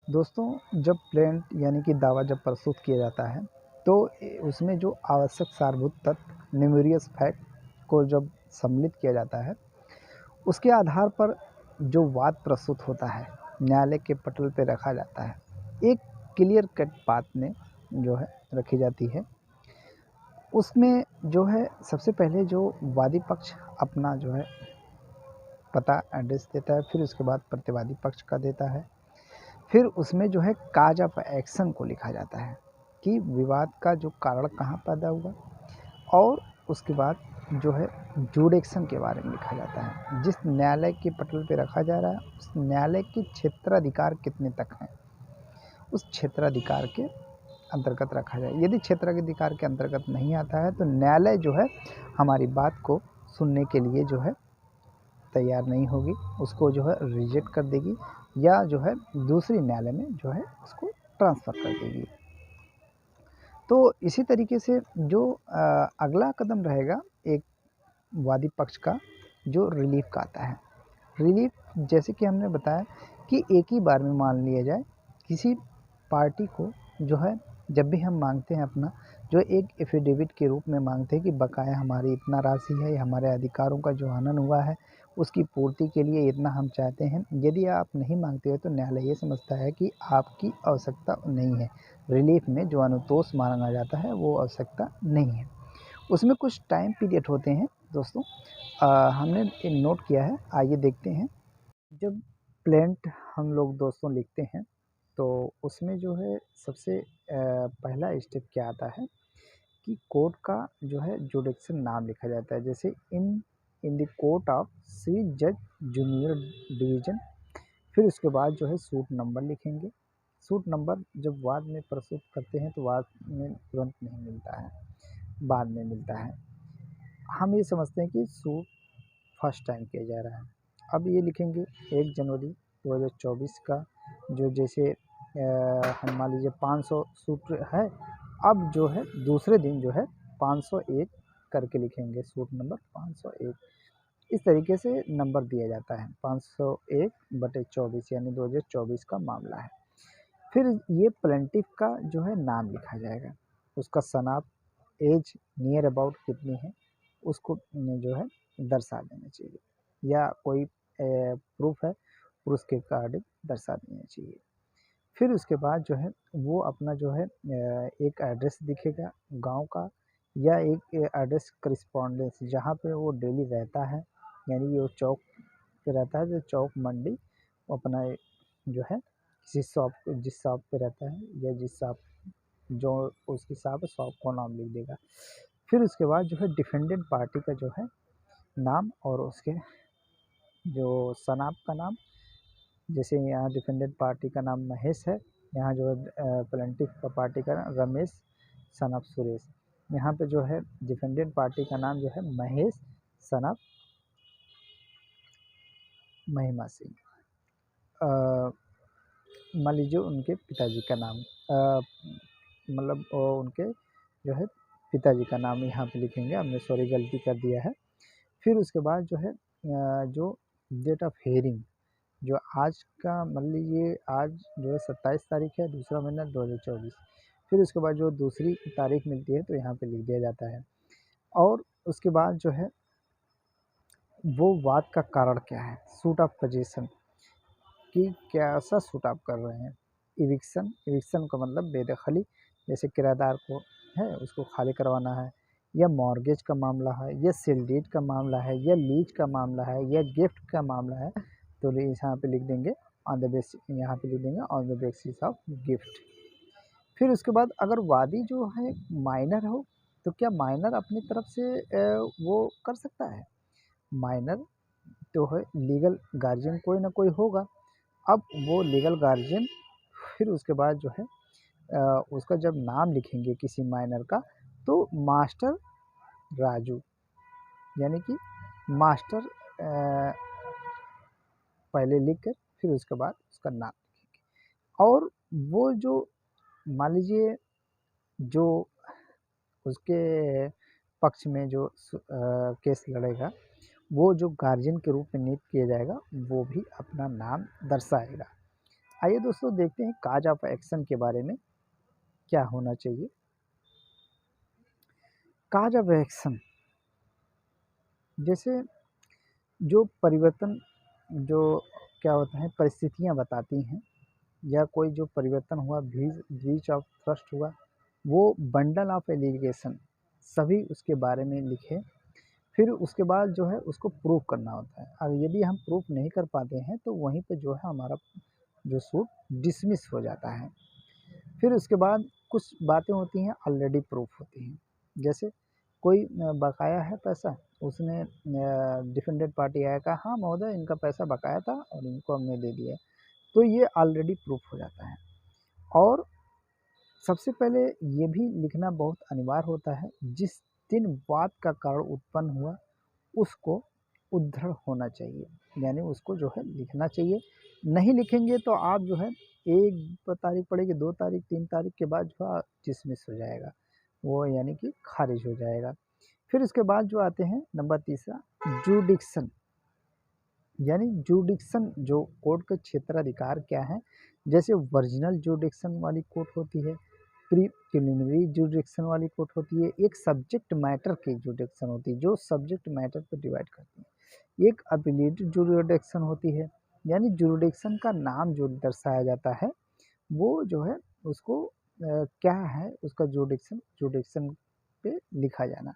दोस्तों, जब प्लेंट यानी कि दावा जब प्रस्तुत किया जाता है, तो उसमें जो आवश्यक सारभूत तत्व न्यूमेरियस फैक्ट को जब सम्मिलित किया जाता है, उसके आधार पर जो वाद प्रस्तुत होता है, न्यायालय के पटल पे रखा जाता है। एक क्लियर कट बात में जो है रखी जाती है। उसमें जो है सबसे पहले जो वादी पक्ष अपना जो है पता एड्रेस देता है, फिर उसके बाद प्रतिवादी पक्ष का देता है। फिर उसमें जो है काज ऑफ एक्शन को लिखा जाता है कि विवाद का जो कारण कहाँ पैदा हुआ, और उसके बाद जो है जुडिक्शन के बारे में लिखा जाता है। जिस न्यायालय के पटल पे रखा जा रहा है, उस न्यायालय के क्षेत्राधिकार कितने तक हैं, उस क्षेत्राधिकार के अंतर्गत रखा जाए। यदि क्षेत्राधिकार के अंतर्गत नहीं आता है, तो न्यायालय जो है हमारी बात को सुनने के लिए जो है तैयार नहीं होगी, उसको जो है रिजेक्ट कर देगी, या जो है दूसरी न्यायालय में जो है उसको ट्रांसफ़र कर देगी। तो इसी तरीके से जो अगला कदम रहेगा एक वादी पक्ष का, जो रिलीफ का आता है। रिलीफ जैसे कि हमने बताया कि एक ही बार में मान लिया जाए, किसी पार्टी को जो है जब भी हम मांगते हैं अपना जो एक एफिडेविट के रूप में मांगते हैं कि बकाया हमारी इतना राशि है, या हमारे अधिकारों का जो हनन हुआ है उसकी पूर्ति के लिए इतना हम चाहते हैं। यदि आप नहीं मांगते हो तो न्यायालय ये समझता है कि आपकी आवश्यकता नहीं है। रिलीफ में जो अनुतोष मांगा जाता है वो आवश्यकता नहीं है। उसमें कुछ टाइम पीरियड होते हैं दोस्तों, हमने ये नोट किया है, आइए देखते हैं। जब प्लेंट हम लोग दोस्तों लिखते हैं, तो उसमें जो है सबसे पहला स्टेप क्या आता है कि कोर्ट का जो है जुडिक्शन नाम लिखा जाता है। जैसे इन इन द कोर्ट ऑफ सी जज जूनियर डिवीज़न। फिर उसके बाद जो है सूट नंबर लिखेंगे। सूट नंबर जब वाद में प्रस्तुत करते हैं तो वाद में तुरंत नहीं मिलता है, बाद में मिलता है। हम ये समझते हैं कि सूट फर्स्ट टाइम किया जा रहा है। अब ये लिखेंगे 1 जनवरी 2024 का, जो जैसे हम मान लीजिए 500 सूट है, अब जो है दूसरे दिन जो है 501 करके लिखेंगे, सूट नंबर 501। इस तरीके से नंबर दिया जाता है, 501/24 यानी 2024 का मामला है। फिर ये प्लेंटिफ का जो है नाम लिखा जाएगा, उसका सनाप, एज नियर अबाउट कितनी है, उसको जो है दर्शा देना चाहिए, या कोई प्रूफ है और उसके अकॉर्डिंग दर्शा देना चाहिए। फिर उसके बाद जो है वो अपना जो है एक एड्रेस दिखेगा गांव का, या एक एड्रेस करिस्पॉन्डेंस जहाँ पे वो डेली रहता है, यानी कि वो चौक पे रहता है, जो चौक मंडी वो अपना जो है किसी शॉप, जिस शॉप पे रहता है या जिस शॉप जो उसकी शॉप है, शॉप को नाम लिख देगा। फिर उसके बाद जो है डिफेंडेंट पार्टी का जो है नाम, और उसके जो सनाप का नाम। जैसे यहाँ डिफेंडेंट पार्टी का नाम महेश है, यहाँ जो है प्लेंटिफ का पार्टी का नाम रमेश सन ऑफ सुरेश। यहाँ पे जो है डिफेंडेंट पार्टी का नाम जो है महेश सन ऑफ महिमा सिंह। मान लीजिए उनके पिताजी का नाम, मतलब उनके जो है पिताजी का नाम यहाँ पे लिखेंगे, हमने सॉरी गलती कर दिया है। फिर उसके बाद जो है जो डेट ऑफ हेयरिंग, जो आज का मान लीजिए आज जो है 27 तारीख है, दूसरा महीना 2024। फिर उसके बाद जो दूसरी तारीख मिलती है तो यहाँ पे लिख दिया जाता है। और उसके बाद जो है वो वाद का कारण क्या है, सूट ऑफ पोजीशन कि कैसा सूट आप कर रहे हैं। इविक्शन, इविक्शन का मतलब बेदखली, जैसे किराएदार को है उसको खाली करवाना है, या मॉर्गेज का मामला है, या सेल डीड का मामला है, या लीज का मामला है, या गिफ्ट का मामला है, तो यहाँ पे लिख देंगे ऑन द बेसिस, यहाँ पे लिख देंगे on the basis of gift. फिर उसके बाद अगर वादी जो है माइनर हो, तो क्या माइनर अपनी तरफ से वो कर सकता है। माइनर तो है लीगल गार्जियन कोई ना कोई होगा। अब वो लीगल गार्जियन फिर उसके बाद जो है उसका जब नाम लिखेंगे किसी माइनर का, तो मास्टर राजू, यानी कि मास्टर पहले लिख कर फिर उसके बाद उसका नाम लिखेंगे। और वो जो मान लीजिए जो उसके पक्ष में जो केस लड़ेगा, वो जो गार्जियन के रूप में नियुक्त किया जाएगा वो भी अपना नाम दर्शाएगा। आइए दोस्तों देखते हैं काज ऑफ एक्शन के बारे में क्या होना चाहिए। काज ऑफ एक्शन जैसे जो परिवर्तन जो क्या होता है परिस्थितियाँ बताती हैं या कोई जो परिवर्तन हुआ ब्रीच ऑफ ट्रस्ट हुआ, वो बंडल ऑफ एलिगेशन सभी उसके बारे में लिखे। फिर उसके बाद जो है उसको प्रूफ करना होता है। और यदि हम प्रूफ नहीं कर पाते हैं तो वहीं पे जो है हमारा जो सूट डिसमिस हो जाता है। फिर उसके बाद कुछ बातें होती हैं ऑलरेडी प्रूफ होती हैं। जैसे कोई बकाया है पैसा, उसने डिफेंडेड पार्टी आया कहा हाँ महोदय इनका पैसा बकाया था और इनको हमने दे दिया, तो ये ऑलरेडी प्रूफ हो जाता है। और सबसे पहले ये भी लिखना बहुत अनिवार्य होता है, जिस दिन वाद का कारण उत्पन्न हुआ उसको उद्धृढ़ होना चाहिए, यानी उसको जो है लिखना चाहिए। नहीं लिखेंगे तो आप जो है 1 तारीख पड़ेगी, 2 तारीख, 3 तारीख के बाद जो है डिसमिस हो जाएगा, वो यानी कि खारिज हो जाएगा। फिर उसके बाद जो आते हैं नंबर तीसरा जुडिक्शन, यानी जुडिक्शन जो कोर्ट के क्षेत्राधिकार क्या है। जैसे वर्जिनल जुडिक्शन वाली कोर्ट होती है, प्रिलिमिनरी जुडिक्शन वाली कोर्ट होती है, एक सब्जेक्ट मैटर की जुडिक्शन होती है जो सब्जेक्ट मैटर पर डिवाइड करती है, एक अपीलेट जुडिक्शन होती है, यानी जुडिक्शन का नाम जो दर्शाया जाता है वो जो है उसको क्या है उसका जुडिक्शन जुडिक्शन पे लिखा जाना।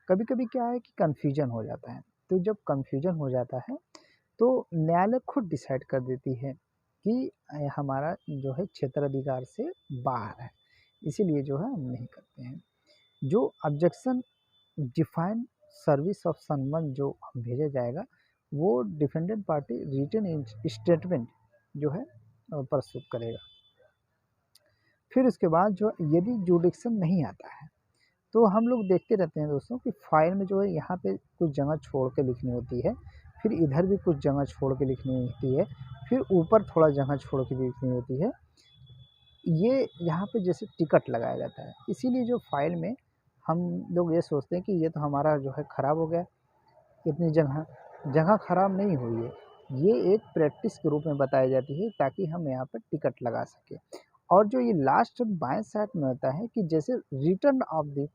कभी कभी क्या है कि कन्फ्यूजन हो जाता है, तो जब कन्फ्यूजन हो जाता है तो न्यायालय खुद डिसाइड कर देती है कि हमारा जो है क्षेत्राधिकार से बाहर है, इसीलिए जो है हम नहीं करते हैं। जो ऑब्जेक्शन डिफाइन सर्विस ऑफ समन जो भेजा जाएगा वो डिफेंडेंट पार्टी रिटन स्टेटमेंट जो है प्रस्तुत करेगा। फिर उसके बाद जो यदि जुडिक्शन नहीं आता है तो हम लोग देखते रहते हैं दोस्तों कि फाइल में जो है यहाँ पे कुछ जगह छोड़ के लिखनी होती है, फिर इधर भी कुछ जगह छोड़ के लिखनी होती है, फिर ऊपर थोड़ा जगह छोड़ के लिखनी होती है। ये यहाँ पे जैसे टिकट लगाया जाता है, इसीलिए जो फाइल में हम लोग ये सोचते हैं कि ये तो हमारा जो है ख़राब हो गया, इतनी जगह जगह ख़राब नहीं हुई है, ये एक प्रैक्टिस के रूप में बताई जाती है ताकि हम यहाँ पर टिकट लगा सकें। और जो ये लास्ट बाएं साइड में होता है कि जैसे return of the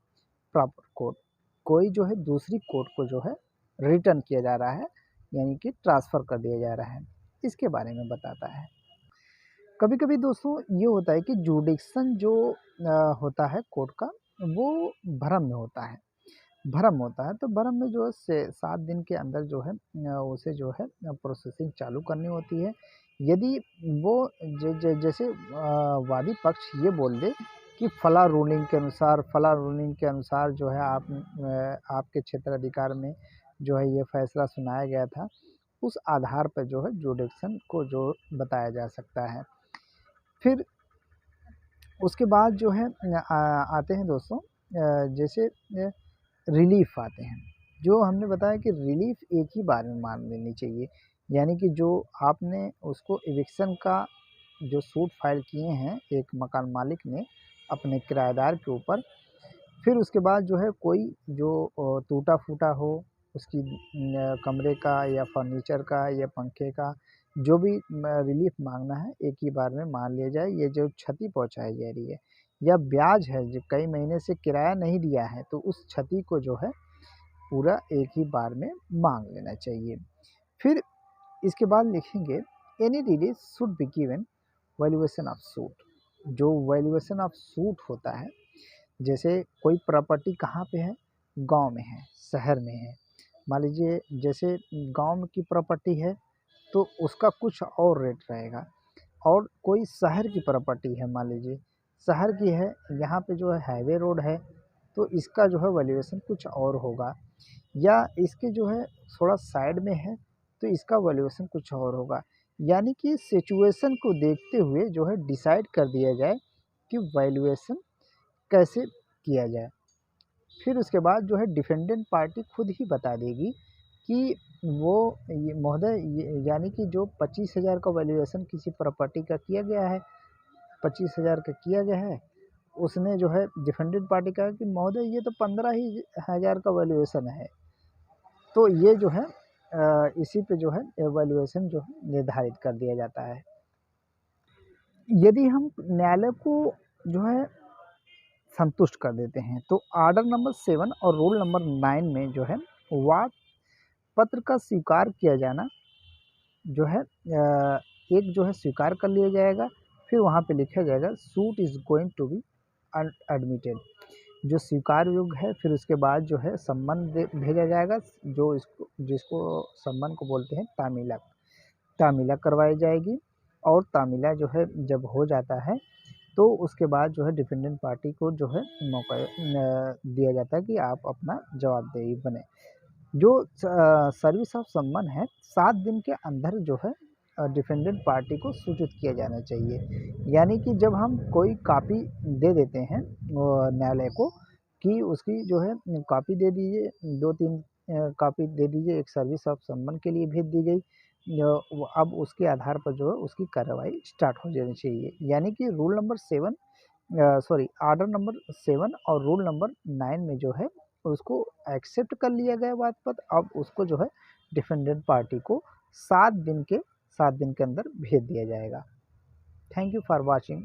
proper code, कोई जो है दूसरी कोड को जो है रिटर्न किया जा रहा है, यानी कि ट्रांसफ़र कर दिया जा रहा है, इसके बारे में बताता है। कभी कभी दोस्तों ये होता है कि जुडिक्शन जो होता है कोर्ट का वो भ्रम में होता है, भरम होता है, तो भरम में जो है से 7 दिन के अंदर जो है उसे जो है प्रोसेसिंग चालू करनी होती है। यदि वो जैसे वादी पक्ष ये बोल दे कि फला रूलिंग के अनुसार जो है आपके क्षेत्राधिकार में जो है ये फैसला सुनाया गया था, उस आधार पर जो है जुडिक्शन को जो बताया जा सकता है। फिर उसके बाद जो है आते हैं दोस्तों जैसे रिलीफ आते हैं। जो हमने बताया कि रिलीफ एक ही बार में मान लेनी चाहिए, यानी कि जो आपने उसको एविक्शन का जो सूट फाइल किए हैं एक मकान मालिक ने अपने किराएदार के ऊपर, फिर उसके बाद जो है कोई जो टूटा फूटा हो उसकी कमरे का या फर्नीचर का या पंखे का जो भी रिलीफ मांगना है एक ही बार में मान लिया जाए। ये जो क्षति पहुंचाई जा रही है या ब्याज है जो कई महीने से किराया नहीं दिया है, तो उस क्षति को जो है पूरा एक ही बार में मांग लेना चाहिए। फिर इसके बाद लिखेंगे any release should be given valuation of suit. जो वैल्यूएशन ऑफ सूट होता है, जैसे कोई प्रॉपर्टी कहाँ पे है, गांव में है, शहर में है, मान लीजिए जैसे गांव की प्रॉपर्टी है तो उसका कुछ और रेट रहेगा, और कोई शहर की प्रॉपर्टी है मान लीजिए शहर की है, यहाँ पे जो है हाईवे रोड है तो इसका जो है वैल्यूएशन कुछ और होगा, या इसके जो है थोड़ा साइड में है तो इसका वैल्यूएशन कुछ और होगा। यानी कि सिचुएशन को देखते हुए जो है डिसाइड कर दिया जाए कि वैल्यूएशन कैसे किया जाए। फिर उसके बाद जो है डिफेंडेंट पार्टी खुद ही बता देगी कि वो ये महोदय यानी कि जो 25,000 का वैल्यूएशन किसी प्रॉपर्टी का किया गया है, 25,000 का किया गया है, उसने जो है डिफेंडेंट पार्टी कहा कि महोदय ये तो 15 ही हज़ार का वैल्यूएशन है, तो ये जो है इसी पे जो है वैल्यूएशन जो है निर्धारित कर दिया जाता है। यदि हम न्यायालय को जो है संतुष्ट कर देते हैं तो ऑर्डर नंबर 7 और रूल नंबर 9 में जो है वाद पत्र का स्वीकार किया जाना जो है एक जो है स्वीकार कर लिया जाएगा। फिर वहाँ पे लिखा जाएगा suit is going to be admitted, जो स्वीकार योग्य है। फिर उसके बाद जो है सम्मन भेजा जाएगा, जो इसको जिसको सम्मन को बोलते हैं तामीला, तामीला करवाई जाएगी। और तामीला जो है जब हो जाता है तो उसके बाद जो है डिफेंडेंट पार्टी को जो है मौका दिया जाता है कि आप अपना जवाबदेही बने। जो सर्विस ऑफ सम्मन है 7 दिन के अंदर जो है डिफेंडेंट पार्टी को सूचित किया जाना चाहिए। यानी कि जब हम कोई कॉपी दे देते हैं न्यायालय को कि उसकी जो है कॉपी दे दीजिए, 2-3 कॉपी दे दीजिए, एक सर्विस ऑफ सम्मन के लिए भेज दी गई, अब उसके आधार पर जो है उसकी कार्रवाई स्टार्ट हो जानी चाहिए। यानी कि rule number 7 sorry order number 7 और रूल नंबर 9 में जो है उसको एक्सेप्ट कर लिया गया बात पर। अब उसको जो है डिफेंडेंट पार्टी को 7 दिन के अंदर भेज दिया जाएगा। Thank you for watching.